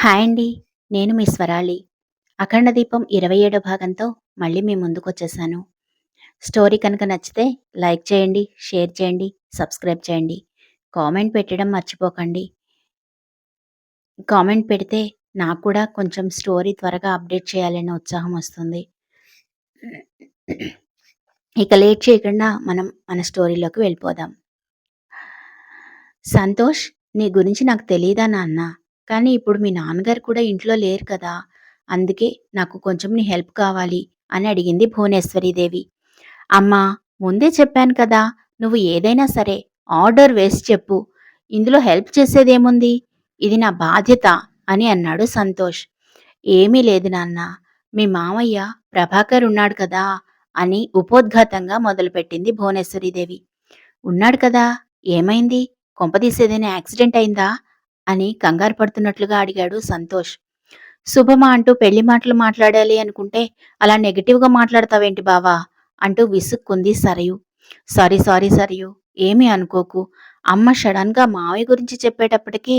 Hi అండి. నేను మీ స్వరాలి. 'అఖండ దీపం' 27 భాగంతో మళ్ళీ మీ ముందుకొచ్చేసాను. స్టోరీ కనుక నచ్చితే లైక్ చేయండి, షేర్ చేయండి, సబ్స్క్రైబ్ చేయండి. కామెంట్ పెట్టడం మర్చిపోకండి. కామెంట్ పెడితే నాకు కూడా కొంచెం స్టోరీ త్వరగా అప్డేట్ చేయాలనే ఉత్సాహం వస్తుంది. ఇక లేట్ చేయకుండా మనం మన స్టోరీలోకి వెళ్ళిపోదాం. సంతోష్, నీ గురించి నాకు తెలీదా నాన్న? కానీ ఇప్పుడు మీ నాన్నగారు కూడా ఇంట్లో లేరు కదా! అందుకే నాకు కొంచెం నీ హెల్ప్ కావాలి అని అడిగింది భువనేశ్వరీదేవి. అమ్మా, ముందే చెప్పాను కదా! నువ్వు ఏదైనా సరే ఆర్డర్ వేసి చెప్పు. ఇందులో హెల్ప్ చేసేదేముంది? ఇది నా బాధ్యత అని అన్నాడు సంతోష్. ఏమీ లేదు నాన్న. మీ మామయ్య ప్రభాకర్ ఉన్నాడు కదా! అని ఉపోద్ఘాతంగా మొదలుపెట్టింది భువనేశ్వరీదేవి. ఉన్నాడు కదా! ఏమైంది? కొంపదీసేదైనా యాక్సిడెంట్ అయిందా? అని కంగారు పడుతున్నట్లుగా అడిగాడు సంతోష్. శుభమా అంటూ పెళ్లి మాటలు మాట్లాడాలి అనుకుంటే అలా నెగటివ్‌గా మాట్లాడతావేంటి బావా? అంటూ విసుక్కుంది సరయు. Sorry sorry Sarayu. ఏమీ అనుకోకు. అమ్మ సడన్‌గా మావయ్య గురించి చెప్పేటప్పటికి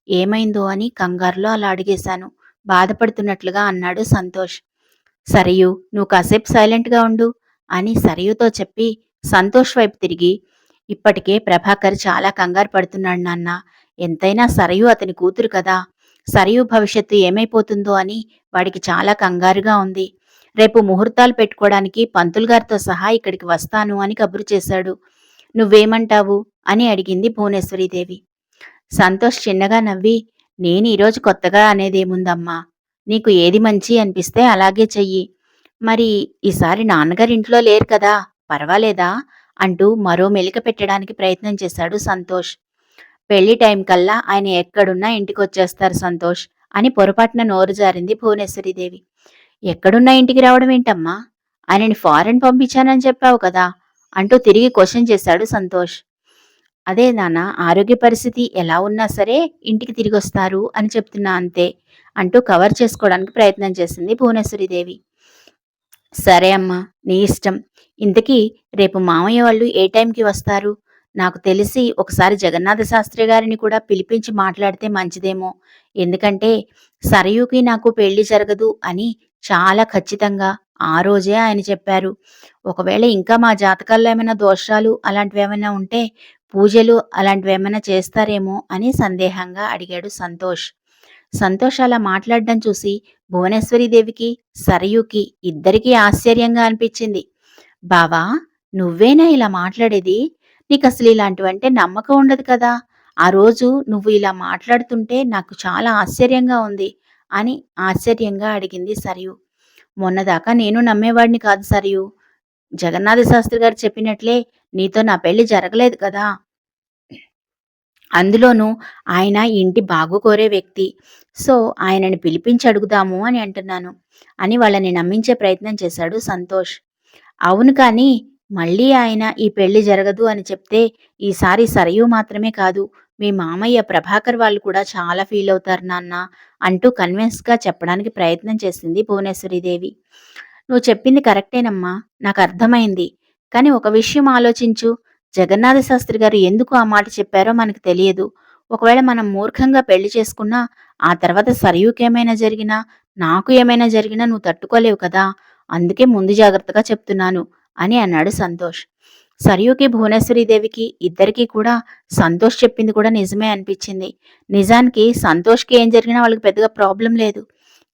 ఏమైందో అని కంగారులో అలా అడిగేశాను. బాధపడుతున్నట్లుగా అన్నాడు సంతోష్. సరయు, నువ్వు కాసేపు సైలెంట్‌గా ఉండు అని సరయుతో చెప్పి సంతోష్ వైపు తిరిగి, ఇప్పటికే ప్రభాకర్ చాలా కంగారు పడుతున్నాడు నాన్నా. ఎంతైనా సరయు అతని కూతురు కదా! సరయు భవిష్యత్తు ఏమైపోతుందో అని వాడికి చాలా కంగారుగా ఉంది. రేపు ముహూర్తాలు పెట్టుకోవడానికి పంతులు గారితో సహా ఇక్కడికి వస్తాను అని కబురు చేశాడు. నువ్వేమంటావు అని అడిగింది భువనేశ్వరీదేవి. సంతోష్ చిన్నగా నవ్వి, నేను ఈరోజు కొత్తగా అనేదేముందమ్మా. నీకు ఏది మంచి అనిపిస్తే అలాగే చెయ్యి. మరి ఈసారి నాన్నగారు ఇంట్లో లేరు కదా, పర్వాలేదా? అంటూ మరో మెలిక పెట్టడానికి ప్రయత్నం చేశాడు సంతోష్. పెళ్లి టైం కల్లా ఆయన ఎక్కడున్నా ఇంటికొచ్చేస్తారు సంతోష్ అని పొరపాటున నోరు జారింది భువనేశ్వరీదేవి. ఎక్కడున్నా ఇంటికి రావడం ఏంటమ్మా? ఆయనని ఫారెన్ పంపించానని చెప్పావు కదా! అంటూ తిరిగి క్వశ్చన్ చేశాడు సంతోష్. అదే నాన్న, ఆరోగ్య పరిస్థితి ఎలా ఉన్నా సరే ఇంటికి తిరిగొస్తారు అని చెప్తున్నా అంతే అంటూ కవర్ చేసుకోవడానికి ప్రయత్నం చేసింది భువనేశ్వరీదేవి. సరే అమ్మా, నీ ఇష్టం. ఇంతకీ రేపు మామయ్య వాళ్ళు ఏ టైంకి వస్తారు? నాకు తెలిసి ఒకసారి జగన్నాథ శాస్త్రి గారిని కూడా పిలిపించి మాట్లాడితే మంచిదేమో. ఎందుకంటే సరయుకి నాకు పెళ్లి జరగదు అని చాలా ఖచ్చితంగా ఆ రోజే ఆయన చెప్పారు. ఒకవేళ ఇంకా మా జాతకాల్లో ఏమైనా దోషాలు అలాంటివేమైనా ఉంటే పూజలు అలాంటివేమైనా చేస్తారేమో అని సందేహంగా అడిగాడు సంతోష్. సంతోష్ అలా మాట్లాడడం చూసి భువనేశ్వరీదేవికి, సరయుకి ఇద్దరికీ ఆశ్చర్యంగా అనిపించింది. బావా, నువ్వేనా ఇలా మాట్లాడేది? నీకసలు ఇలాంటివంటే నమ్మకం ఉండదు కదా! ఆ రోజు నువ్వు ఇలా మాట్లాడుతుంటే నాకు చాలా ఆశ్చర్యంగా ఉంది అని ఆశ్చర్యంగా అడిగింది సరయు. మొన్నదాకా నేను నమ్మేవాడిని కాదు సరయు. జగన్నాథ శాస్త్రి గారు చెప్పినట్లే నీతో నా పెళ్లి జరగలేదు కదా! అందులోనూ ఆయన ఇంటి బాగు కోరే వ్యక్తి. సో, ఆయనని పిలిపించి అడుగుదాము అని అంటున్నాను అని వాళ్ళని నమ్మించే ప్రయత్నం చేశాడు సంతోష్. అవును కానీ, మళ్ళీ ఆయన ఈ పెళ్లి జరగదు అని చెప్తే ఈసారి సరయు మాత్రమే కాదు, మీ మామయ్య ప్రభాకర్ వాళ్ళు కూడా చాలా ఫీలవుతారు నాన్న అంటూ కన్విన్స్‌గా చెప్పడానికి ప్రయత్నం చేసింది భువనేశ్వరీదేవి. నువ్వు చెప్పింది కరెక్టేనమ్మా, నాకర్థమైంది. కానీ ఒక విషయం ఆలోచించు. జగన్నాథ శాస్త్రి గారు ఎందుకు ఆ మాట చెప్పారో మనకు తెలియదు. ఒకవేళ మనం మూర్ఖంగా పెళ్లి చేసుకున్నా, ఆ తర్వాత సరయుకేమైనా జరిగినా, నాకు ఏమైనా జరిగినా నువ్వు తట్టుకోలేవు కదా! అందుకే ముందు జాగ్రత్తగా చెప్తున్నాను అని అన్నాడు సంతోష్. సరయుకి, భువనేశ్వరీదేవికి ఇద్దరికీ కూడా సంతోష్ చెప్పింది కూడా నిజమే అనిపించింది. నిజానికి సంతోష్‌కి ఏం జరిగినా వాళ్ళకి పెద్దగా ప్రాబ్లం లేదు.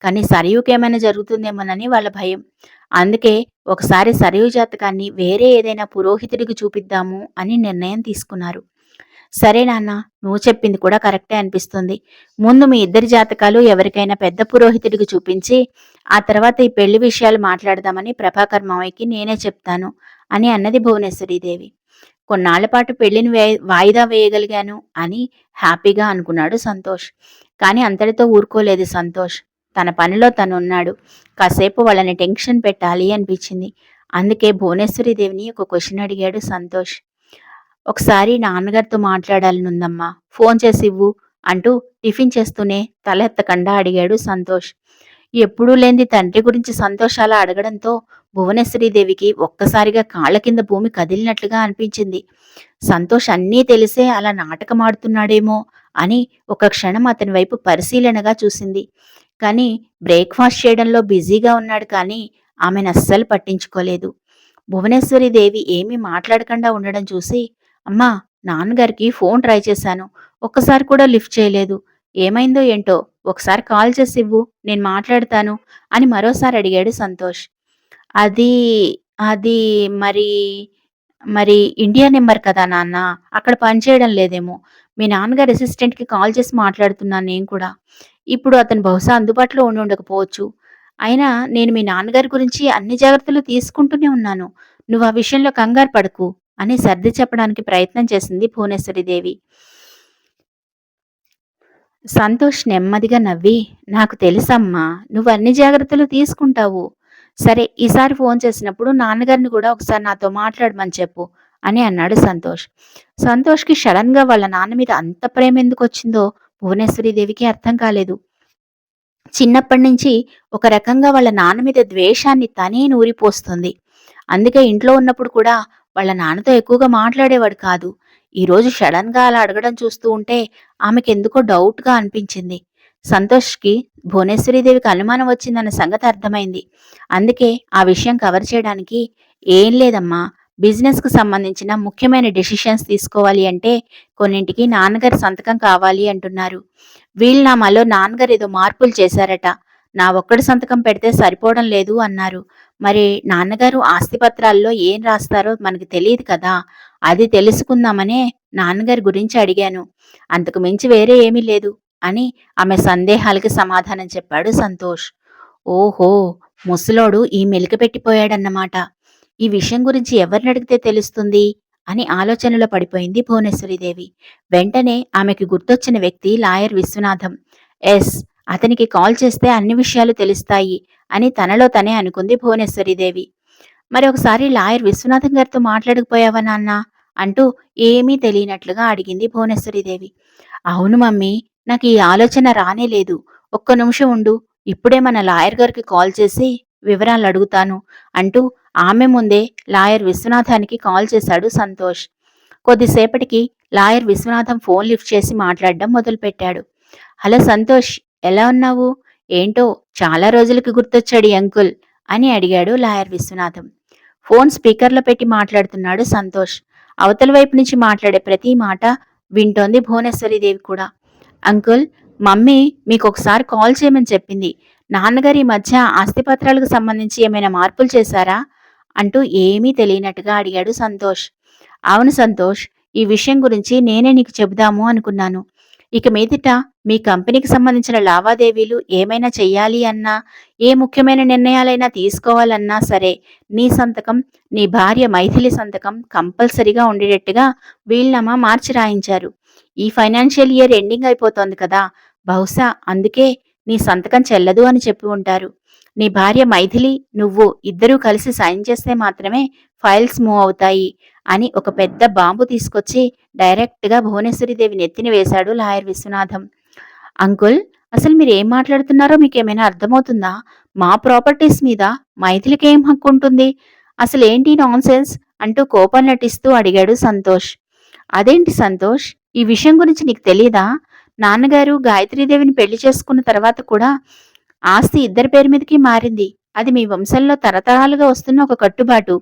కానీ సరయుకేమైనా జరుగుతుందేమోనని వాళ్ళ భయం. అందుకే ఒకసారి సరయు జాతకాన్ని వేరే ఏదైనా పురోహితుడికి చూపిద్దాము అని నిర్ణయం తీసుకున్నారు. సరే నాన్న, నువ్వు చెప్పింది కూడా కరెక్టే అనిపిస్తుంది. ముందు మీ ఇద్దరి జాతకాలు ఎవరికైనా పెద్ద పురోహితుడికి చూపించి ఆ తర్వాత ఈ పెళ్లి విషయాలు మాట్లాడదామని ప్రభాకర్ మావయ్యకి నేనే చెప్తాను అని అన్నది భువనేశ్వరీదేవి. కొన్నాళ్ల పాటు పెళ్లిని వాయిదా వేయగలిగాను అని హ్యాపీగా అనుకున్నాడు సంతోష్. కానీ అంతటితో ఊరుకోలేదు సంతోష్. తన పనిలో తనున్నాడు. కాసేపు వాళ్ళని టెన్షన్ పెట్టాలి అనిపించింది. అందుకే భువనేశ్వరీదేవిని ఒక క్వశ్చన్ అడిగాడు సంతోష్. ఒకసారి నాన్నగారితో మాట్లాడాలనుందమ్మా, ఫోన్ చేసివ్వు అంటూ టిఫిన్ చేస్తూనే తలెత్తకుండా అడిగాడు సంతోష్. ఎప్పుడూ లేంది తండ్రి గురించి సంతోష్ అలా అడగడంతో భువనేశ్వరీదేవికి ఒక్కసారిగా కాళ్ల కింద భూమి కదిలినట్లుగా అనిపించింది. సంతోష్ అన్నీ తెలిసే అలా నాటకమాడుతున్నాడేమో అని ఒక క్షణం అతని వైపు పరిశీలనగా చూసింది. కానీ బ్రేక్‌ఫాస్ట్ చేయడంలో బిజీగా ఉన్నాడు కానీ ఆమెను అస్సలు పట్టించుకోలేదు. భువనేశ్వరీదేవి ఏమీ మాట్లాడకుండా ఉండడం చూసి, అమ్మా, నాన్నగారికి ఫోన్ ట్రై చేశాను. ఒక్కసారి కూడా లిఫ్ట్ చేయలేదు. ఏమైందో ఏంటో ఒకసారి కాల్ చేసివ్వు, నేను మాట్లాడతాను అని మరోసారి అడిగాడు సంతోష్. అది అది మరి మరి ఇండియా నెంబర్ కదా నాన్న! అక్కడ పనిచేయడం లేదేమో. మీ నాన్నగారి అసిస్టెంట్‌కి కాల్ చేసి మాట్లాడుతున్నాను నేను కూడా. ఇప్పుడు అతను బహుశా అందుబాటులో ఉండుండకపోవచ్చు. అయినా నేను మీ నాన్నగారి గురించి అన్ని జాగ్రత్తలు తీసుకుంటూనే ఉన్నాను. నువ్వు ఆ విషయంలో కంగారు పడకు అని సర్ది చెప్పడానికి ప్రయత్నం చేసింది భువనేశ్వరీదేవి. సంతోష్ నెమ్మదిగా నవ్వి, నాకు తెలుసమ్మా, నువ్వు అన్ని జాగ్రత్తలు తీసుకుంటావు. సరే, ఈసారి ఫోన్ చేసినప్పుడు నాన్నగారిని కూడా ఒకసారి నాతో మాట్లాడమని చెప్పు అని అన్నాడు సంతోష్. సంతోష్‌కి సడెన్‌గా వాళ్ళ నాన్న మీద అంత ప్రేమ ఎందుకొచ్చిందో భువనేశ్వరీదేవికి అర్థం కాలేదు. చిన్నప్పటి నుంచి ఒక రకంగా వాళ్ళ నాన్న మీద ద్వేషాన్ని తనే నూరిపోస్తుంది. అందుకే ఇంట్లో ఉన్నప్పుడు కూడా వాళ్ళ నాన్నతో ఎక్కువగా మాట్లాడేవాడు కాదు. ఈరోజు సడన్‌గా అలా అడగడం చూస్తూ ఉంటే ఆమెకెందుకో డౌట్‌గా అనిపించింది. సంతోష్‌కి భువనేశ్వరీదేవికి అనుమానం వచ్చిందన్న సంగతి అర్థమైంది. అందుకే ఆ విషయం కవర్ చేయడానికి, ఏం లేదమ్మా, బిజినెస్‌కు సంబంధించిన ముఖ్యమైన డెసిషన్స్ తీసుకోవాలి అంటే కొన్నింటికి నాన్నగారి సంతకం కావాలి అంటున్నారు. వీలునామాలో నాన్నగారు ఏదో మార్పులు చేశారట. నా ఒక్కడి సంతకం పెడితే సరిపోవడం లేదు అన్నారు. మరి నాన్నగారు ఆస్తిపత్రాల్లో ఏం రాస్తారో మనకి తెలీదు కదా! అది తెలుసుకుందామనే నాన్నగారి గురించి అడిగాను. అంతకు మించి వేరే ఏమీ లేదు అని ఆమె సందేహాలకి సమాధానం చెప్పాడు సంతోష్. ఓహో! ముసలోడు ఈ మెలికపెట్టిపోయాడన్నమాట. ఈ విషయం గురించి ఎవరినడిగితే తెలుస్తుంది అని ఆలోచనలో పడిపోయింది భువనేశ్వరీదేవి. వెంటనే ఆమెకి గుర్తొచ్చిన వ్యక్తి లాయర్ విశ్వనాథం. ఎస్, అతనికి కాల్ చేస్తే అన్ని విషయాలు తెలుస్తాయి అని తనలో తనే అనుకుంది భువనేశ్వరీదేవి. మరి ఒకసారి లాయర్ విశ్వనాథం గారితో మాట్లాడకపోయావా నాన్నా అంటూ ఏమీ తెలియనట్లుగా అడిగింది భువనేశ్వరీదేవి. అవును మమ్మీ, నాకు ఈ ఆలోచన రానే లేదు. ఒక్క నిమిషం ఉండు, ఇప్పుడే మన లాయర్ గారికి కాల్ చేసి వివరాలు అడుగుతాను అంటూ ఆమె ముందే లాయర్ విశ్వనాథానికి కాల్ చేశాడు సంతోష్. కొద్దిసేపటికి లాయర్ విశ్వనాథం ఫోన్ లిఫ్ట్ చేసి మాట్లాడడం మొదలుపెట్టాడు. హలో సంతోష్, ఎలా ఉన్నావు? ఏంటో చాలా రోజులకి గుర్తొచ్చాడు ఈ అంకుల్ అని అడిగాడు లాయర్ విశ్వనాథం. ఫోన్ స్పీకర్లో పెట్టి మాట్లాడుతున్నాడు సంతోష్. అవతల వైపు నుంచి మాట్లాడే ప్రతి మాట వింటోంది భువనేశ్వరీదేవి కూడా. అంకుల్, మమ్మీ మీకొకసారి కాల్ చేయమని చెప్పింది. నాన్నగారు ఈ మధ్య ఆస్తిపత్రాలకు సంబంధించి ఏమైనా మార్పులు చేశారా అంటూ ఏమీ తెలియనట్టుగా అడిగాడు సంతోష్. అవును సంతోష్, ఈ విషయం గురించి నేనే నీకు చెబుదాము అనుకున్నాను. ఇక మీదట మీ కంపెనీకి సంబంధించిన లావాదేవీలు ఏమైనా చెయ్యాలి అన్నా, ఏ ముఖ్యమైన నిర్ణయాలైనా తీసుకోవాలన్నా సరే, నీ సంతకం, నీ భార్య మైథిలి సంతకం కంపల్సరీగా ఉండేటట్టుగా వీలునామా మార్చి రాయించారు. ఈ ఫైనాన్షియల్ ఇయర్ ఎండింగ్ అయిపోతోంది కదా! బహుశా అందుకే నీ సంతకం చెల్లదు అని చెప్పి ఉంటారు. నీ భార్య మైథిలి, నువ్వు ఇద్దరూ కలిసి సైన్ చేస్తే మాత్రమే ఫైల్స్ మూవ్ అవుతాయి అని ఒక పెద్ద బాంబు తీసుకొచ్చి డైరెక్ట్‌గా భువనేశ్వరీదేవి నెత్తిన వేశాడు లాయర్ విశ్వనాథం. అంకుల్, అసలు మీరేం మాట్లాడుతున్నారో మీకేమైనా అర్థమవుతుందా? మా ప్రాపర్టీస్ మీద మైథిలికేం హక్కుంటుంది? అసలేంటి నాన్‌సెన్స్ అంటూ కోపం నటిస్తూ అడిగాడు సంతోష్. అదేంటి సంతోష్, ఈ విషయం గురించి నీకు తెలీదా? నాన్నగారు గాయత్రీదేవిని పెళ్లి చేసుకున్న తర్వాత కూడా ఆస్తి ఇద్దరి పేరు మీదకి మారింది. అది మీ వంశంలో తరతరాలుగా వస్తున్న ఒక కట్టుబాటు.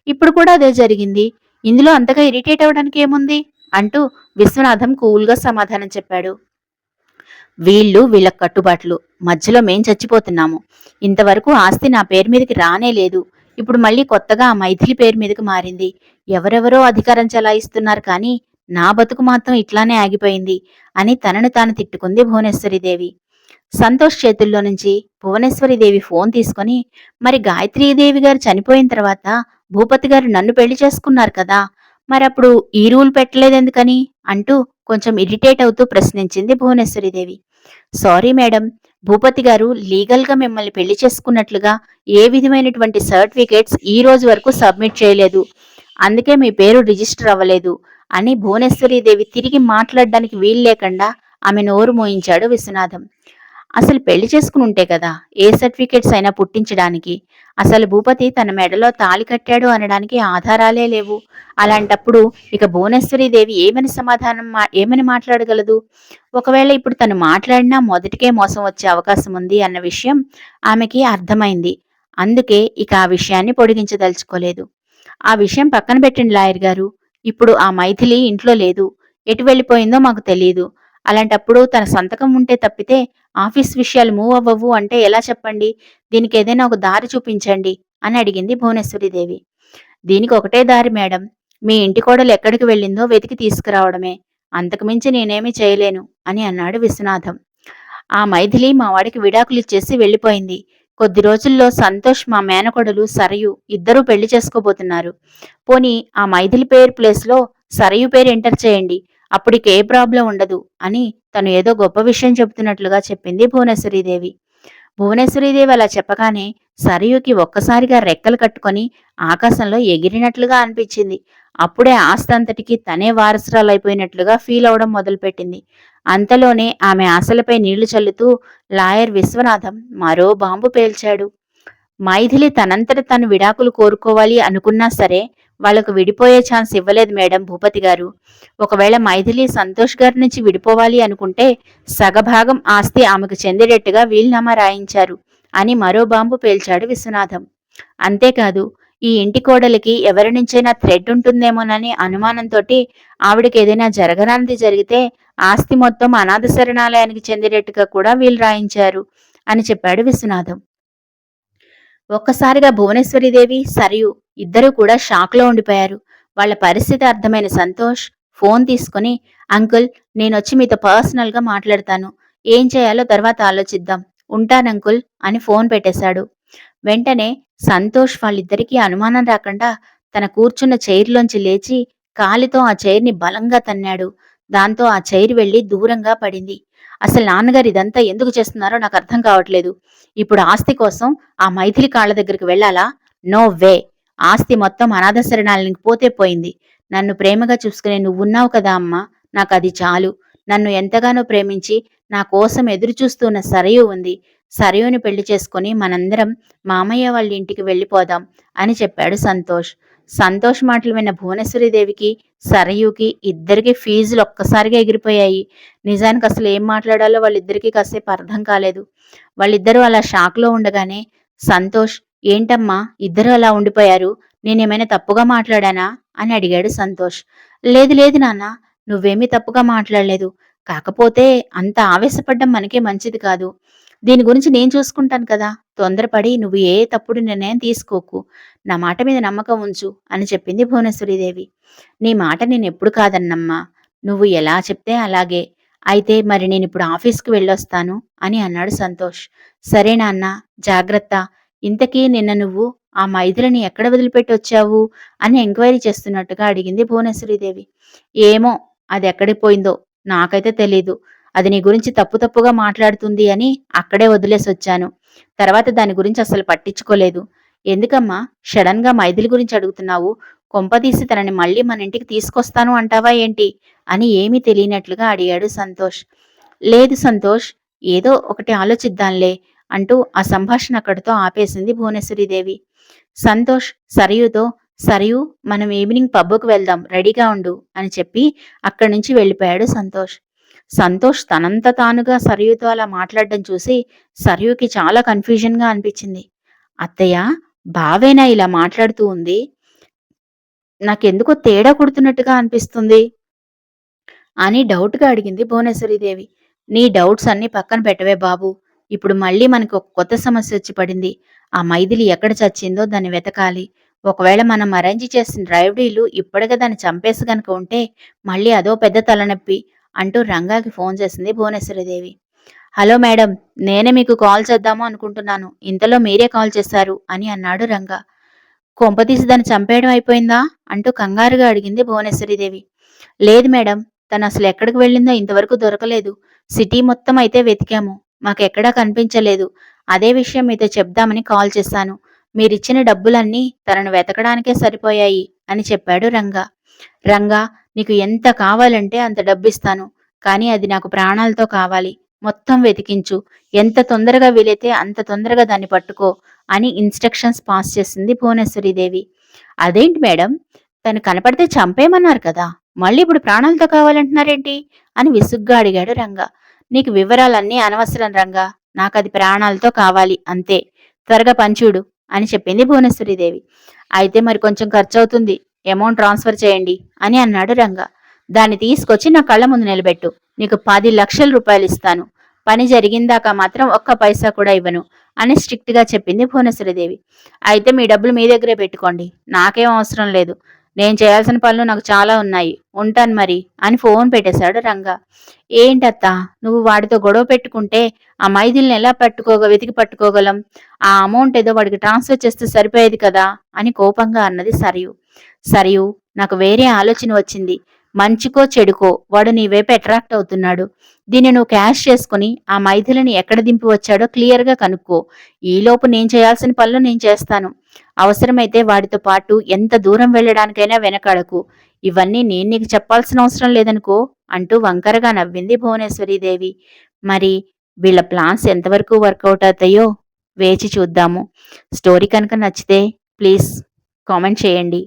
ఇప్పుడు కూడా అదే జరిగింది. ఇందులో అంతగా ఇరిటేట్ అవ్వడానికి ఏముంది అంటూ విశ్వనాథం కూల్‌గా సమాధానం చెప్పాడు. వీళ్ళ కట్టుబాట్లు. మధ్యలో మేం చచ్చిపోతున్నాము. ఇంతవరకు ఆస్తి నా పేరు మీదకి రానే లేదు. ఇప్పుడు మళ్ళీ కొత్తగా ఆ మైథిలి పేరు మీదకి మారింది. ఎవరెవరో అధికారం చెలాయిస్తున్నారు కానీ నా బతుకు మాత్రం ఇట్లానే ఆగిపోయింది అని తనను తాను తిట్టుకుంది భువనేశ్వరీదేవి. సంతోష్ చేతుల్లో నుంచి భువనేశ్వరీదేవి ఫోన్ తీసుకొని, మరి గాయత్రీదేవి గారు చనిపోయిన తర్వాత భూపతి గారు నన్ను పెళ్లి చేసుకున్నారు కదా! మరప్పుడు ఈ రూల్ పెట్టలేదెందుకని అంటూ కొంచెం ఇరిటేట్ అవుతూ ప్రశ్నించింది భువనేశ్వరీదేవి. సారీ మేడం, భూపతి గారు లీగల్‌గా మిమ్మల్ని పెళ్లి చేసుకున్నట్లుగా ఏ విధమైనటువంటి సర్టిఫికేట్స్ ఈ రోజు వరకు సబ్మిట్ చేయలేదు. అందుకే మీ పేరు రిజిస్టర్ అవ్వలేదు అని భువనేశ్వరీదేవి తిరిగి మాట్లాడడానికి వీల్లేకుండా ఆమె నోరు మోయించాడు విశ్వనాథం. అసలు పెళ్లి చేసుకునుంటే కదా! ఏ సర్టిఫికేట్స్ అయినా పుట్టించడానికి. అసలు భూపతి తన మెడలో తాళి కట్టాడు అనడానికి ఆధారాలే లేవు. అలాంటప్పుడు ఇక భువనేశ్వరీదేవి ఏమని మాట్లాడగలదు? ఒకవేళ ఇప్పుడు తను మాట్లాడినా మొదటికే మోసం వచ్చే అవకాశం ఉంది అన్న విషయం ఆమెకి అర్థమైంది. అందుకే ఇక ఆ విషయాన్ని పొడిగించదలుచుకోలేదు. ఆ విషయం పక్కన పెట్టండి లాయర్ గారు. ఇప్పుడు ఆ మైథిలి ఇంట్లో లేదు. ఎటు వెళ్ళిపోయిందో మాకు తెలీదు. అలాంటప్పుడు తన సంతకం ఉంటే తప్పితే ఆఫీస్ విషయాలు మూవ్ అవ్వవు అంటే ఎలా చెప్పండి? దీనికేదైనా ఒక దారి చూపించండి అని అడిగింది భువనేశ్వరీదేవి. దీనికి ఒకటే దారి మేడం. మీ ఇంటి కోడలు ఎక్కడికి వెళ్ళిందో వెతికి తీసుకురావడమే. అంతకుమించి నేనేమీ చేయలేను అని అన్నాడు విశ్వనాథం. ఆ మైథిలి మా వాడికి విడాకులిచ్చేసి వెళ్ళిపోయింది. కొద్ది రోజుల్లో సంతోష్ మా మేనకోడలు సరయు ఇద్దరూ పెళ్లి చేసుకోబోతున్నారు. పోనీ ఆ మైథిలి పేరు ప్లేస్‌లో సరయు పేరు ఎంటర్ చేయండి. అప్పుడికే ప్రాబ్లం ఉండదు అని తను ఏదో గొప్ప విషయం చెబుతున్నట్లుగా చెప్పింది భువనేశ్వరీదేవి. భువనేశ్వరీదేవి అలా చెప్పగానే సరయుకి ఒక్కసారిగా రెక్కలు కట్టుకొని ఆకాశంలో ఎగిరినట్లుగా అనిపించింది. అప్పుడే ఆస్తంతటికి తనే వారసురాలైపోయినట్లుగా ఫీల్ అవడం మొదలుపెట్టింది. అంతలోనే ఆమె ఆశలపై నీళ్లు చల్లుతూ లాయర్ విశ్వనాథం మరో బాంబు పేల్చాడు. మైథిలి తనంతట తను విడాకులు కోరుకోవాలి అనుకున్నా సరే వాళ్లకు విడిపోయే ఛాన్స్ ఇవ్వలేదు మేడం భూపతి గారు. ఒకవేళ మైథిలి సంతోష్ గారి నుంచి విడిపోవాలి అనుకుంటే సగభాగం ఆస్తి ఆమెకు చెందేటట్టుగా వీలునామా రాయించారు అని మరో బాంబు పేల్చాడు విశ్వనాథం. అంతేకాదు ఈ ఇంటి కోడలికి ఎవరి నుంచైనా థ్రెడ్ ఉంటుందేమోనని అనుమానంతోటి ఆవిడకి ఏదైనా జరగరానిది జరిగితే ఆస్తి మొత్తం అనాథ శరణాలయానికి చెందేటట్టుగా కూడా వీలు రాయించారు అని చెప్పాడు విశ్వనాథం. ఒక్కసారిగా భువనేశ్వరీదేవి, సరియు ఇద్దరూ కూడా షాక్‌లో ఉండిపోయారు. వాళ్ళ పరిస్థితి అర్థమైన సంతోష్ ఫోన్ తీసుకుని, అంకుల్ నేనొచ్చి మీతో పర్సనల్‌గా మాట్లాడతాను. ఏం చేయాలో తర్వాత ఆలోచిద్దాం. ఉంటానంకుల్ అని ఫోన్ పెట్టేశాడు. వెంటనే సంతోష్ వాళ్ళిద్దరికీ అనుమానం రాకుండా తన కూర్చున్న చైర్‌లోంచి లేచి కాలితో ఆ చైర్‌ని బలంగా తన్నాడు. దాంతో ఆ చైర్ వెళ్లి దూరంగా పడింది. అసలు నాన్నగారు ఇదంతా ఎందుకు చేస్తున్నారో నాకు అర్థం కావట్లేదు. ఇప్పుడు ఆస్తి కోసం ఆ మైథిలి కాళ్ళ దగ్గరికి వెళ్ళాలా? No way! ఆస్తి మొత్తం అనాథ శరణాలయానికి పోతే పోయింది. నన్ను ప్రేమగా చూసుకునే నువ్వున్నావు కదా అమ్మా! నాకది చాలు. నన్ను ఎంతగానో ప్రేమించి నా కోసం ఎదురుచూస్తున్న సరయు ఉంది. సరయుని పెళ్లి చేసుకుని మనందరం మామయ్య వాళ్ళ ఇంటికి వెళ్ళిపోదాం అని చెప్పాడు సంతోష్. సంతోష్ మాటలు విన్న భువనేశ్వరీదేవికి, సరయుకి ఇద్దరికీ ఫీజులు ఒక్కసారిగా ఎగిరిపోయాయి. నిజానికి అసలు ఏం మాట్లాడాలో వాళ్ళిద్దరికీ కాసేపు అర్థం కాలేదు. వాళ్ళిద్దరూ అలా షాక్‌లో ఉండగానే సంతోష్ ఏంటమ్మా ఇద్దరూ అలా ఉండిపోయారు? నేనేమైనా తప్పుగా మాట్లాడానా? అని అడిగాడు సంతోష్. లేదు లేదు నాన్న. నువ్వేమీ తప్పుగా మాట్లాడలేదు. కాకపోతే అంత ఆవేశపడ్డం మనకే మంచిది కాదు. దీని గురించి నేను చూసుకుంటాను కదా! తొందరపడి నువ్వు ఏ తప్పుడు నిర్ణయం తీసుకోకు. నా మాట మీద నమ్మకం ఉంచు అని చెప్పింది భువనేశ్వరీదేవి. నీ మాట నేనెప్పుడు కాదన్నమ్మా. నువ్వు ఎలా చెప్తే అలాగే. అయితే మరి నేనిప్పుడు ఆఫీస్‌కి వెళ్ళొస్తాను అని అన్నాడు సంతోష్. సరే నాన్న జాగ్రత్త. ఇంతకీ నిన్న నువ్వు ఆ మైథిలిని ఎక్కడ వదిలిపెట్టొచ్చావు? అని ఎంక్వైరీ చేస్తున్నట్టుగా అడిగింది భువనేశ్వరీదేవి. ఏమో అదెక్కడికి పోయిందో నాకైతే తెలీదు. అది నీ గురించి తప్పు తప్పుగా మాట్లాడుతుంది అని అక్కడే వదిలేసొచ్చాను. తర్వాత దాని గురించి అసలు పట్టించుకోలేదు. ఎందుకమ్మా సడన్‌గా మైథిలి గురించి అడుగుతున్నావు? కొంపదీసి తనని మళ్ళీ మన ఇంటికి తీసుకొస్తాను అంటావా ఏంటి? అని ఏమీ తెలియనట్లుగా అడిగాడు సంతోష్. లేదు సంతోష్, ఏదో ఒకటి ఆలోచిద్దాంలే అంటూ ఆ సంభాషణ అక్కడితో ఆపేసింది భువనేశ్వరీదేవి. సంతోష్ సరయుతో సరయు మనం ఈవినింగ్ పబ్బుకు వెళ్దాం రెడీగా ఉండు అని చెప్పి అక్కడి నుంచి వెళ్ళిపోయాడు సంతోష్. సంతోష్ తనంత తానుగా సరయుతో అలా మాట్లాడడం చూసి సరయుకి చాలా కన్‌ఫ్యూజన్‌గా అనిపించింది. అత్తయ్య, బావేనా ఇలా మాట్లాడుతూ ఉంది? నాకెందుకో తేడా కొడుతున్నట్టుగా అనిపిస్తుంది అని డౌట్‌గా అడిగింది భువనేశ్వరీదేవి. నీ డౌట్స్ అన్నీ పక్కన పెట్టవే బాబు. ఇప్పుడు మళ్ళీ మనకు ఒక కొత్త సమస్యొచ్చి పడింది. ఆ మైథిలి ఎక్కడ చచ్చిందో దాన్ని వెతకాలి. ఒకవేళ మనం అరేంజ్ చేసిన రౌడీలు ఇప్పటికే దాన్ని చంపేసి గనుక ఉంటే మళ్ళీ అదో పెద్ద తలనొప్పి అంటూ రంగాకి ఫోన్ చేసింది భువనేశ్వరీదేవి. హలో మేడం, నేనే మీకు కాల్ చేద్దాము అనుకుంటున్నాను. ఇంతలో మీరే కాల్ చేశారు అని అన్నాడు రంగా. కొంపతీసి దాన్ని చంపేయడం అయిపోయిందా? అంటూ కంగారుగా అడిగింది భువనేశ్వరీదేవి. లేదు మేడం. తనసలు ఎక్కడికి వెళ్ళిందో ఇంతవరకు దొరకలేదు. సిటీ మొత్తం అయితే వెతికాము. మాకెక్కడా కనిపించలేదు. అదే విషయం మీతో చెప్దామని కాల్ చేశాను. మీరిచ్చిన డబ్బులన్నీ తనను వెతకడానికే సరిపోయాయి అని చెప్పాడు రంగా. రంగా, నీకు ఎంత కావాలంటే అంత డబ్బిస్తాను. కానీ అది నాకు ప్రాణాలతో కావాలి. మొత్తం వెతికించు. ఎంత తొందరగా వీలైతే అంత తొందరగా దాన్ని పట్టుకో అని ఇన్‌స్ట్రక్షన్స్ పాస్ చేసింది భువనేశ్వరీదేవి. అదేంటి మేడం? తను కనపడితే చంపేయమన్నారు కదా! మళ్ళీ ఇప్పుడు ప్రాణాలతో కావాలంటున్నారేంటి? అని విసుగ్గా అడిగాడు రంగ. నీకు వివరాలన్నీ అనవసరం రంగా. నాకది ప్రాణాలతో కావాలి అంతే. త్వరగా పని చూడు అని చెప్పింది భువనేశ్వరీదేవి. అయితే మరి కొంచెం ఖర్చవుతుంది. అమౌంట్ ట్రాన్స్‌ఫర్ చేయండి అని అన్నాడు రంగ. దాన్ని తీసుకొచ్చి నా కళ్ళ ముందు నిలబెట్టు. నీకు 10,00,000 రూపాయలిస్తాను. పని జరిగిందాకా మాత్రం ఒక్క పైసా కూడా ఇవ్వను అని స్ట్రిక్ట్‌గా చెప్పింది భువనేశ్వరీదేవి. అయితే మీ డబ్బులు మీ దగ్గరే పెట్టుకోండి. నాకేం అవసరం లేదు. నేను చేయాల్సిన పనులు నాకు చాలా ఉన్నాయి. ఉంటాను మరి అని ఫోన్ పెట్టేశాడు రంగ. ఏంటత్తా నువ్వు వాడితో గొడవ పెట్టుకుంటే ఆ మైథిలిని ఎలా వెతికి పట్టుకోగలం? ఆ అమౌంట్ ఏదో వాడికి ట్రాన్స్‌ఫర్ చేస్తే సరిపోయేది కదా అని కోపంగా అన్నది సరియు. సరియు నాకు వేరే ఆలోచన వచ్చింది. మంచికో చెడుకో వాడు నీ వైపు అట్రాక్ట్ అవుతున్నాడు. దీన్ని నువ్వు క్యాష్ చేసుకుని ఆ మైథిలిని ఎక్కడ దింపి వచ్చాడో క్లియర్‌గా కనుక్కో. ఈలోపు నేను చేయాల్సిన పనులు నేను చేస్తాను. అవసరమైతే వాడితో పాటు ఎంత దూరం వెళ్ళడానికైనా వెనకాడకు. ఇవన్నీ నేను నీకు చెప్పాల్సిన అవసరం లేదనుకో అంటూ వంకరగా నవ్వింది భువనేశ్వరీదేవి. మరి వీళ్ళ ప్లాన్స్ ఎంతవరకు వర్కౌట్ అవుతాయో వేచి చూద్దాము. స్టోరీ కనుక నచ్చితే ప్లీజ్ కామెంట్ చేయండి.